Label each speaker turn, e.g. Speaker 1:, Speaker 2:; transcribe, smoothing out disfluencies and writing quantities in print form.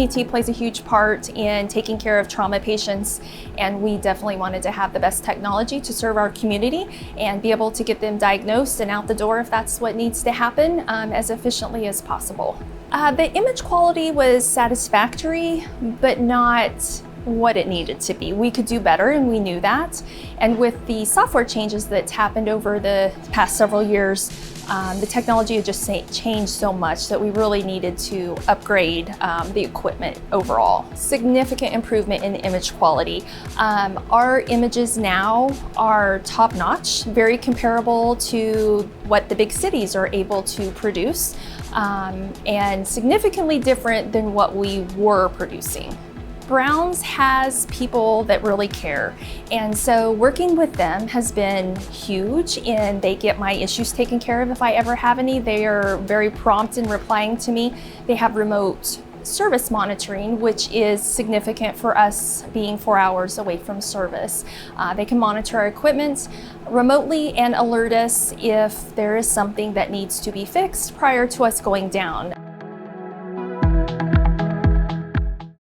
Speaker 1: PT plays a huge part in taking care of trauma patients, and we definitely wanted to have the best technology to serve our community and be able to get them diagnosed and out the door if that's what needs to happen as efficiently as possible. The image quality was satisfactory, but not what it needed to be. We could do better, and we knew that. And with the software changes that's happened over the past several years, the technology had just changed so much that we really needed to upgrade the equipment overall. Significant improvement in the image quality. Our images now are top-notch, very comparable to what the big cities are able to produce, and significantly different than what we were producing. Browns has people that really care, and so working with them has been huge, and they get my issues taken care of if I ever have any. They are very prompt in replying to me. They have remote service monitoring, which is significant for us being 4 hours away from service. They can monitor our equipment remotely and alert us if there is something that needs to be fixed prior to us going down.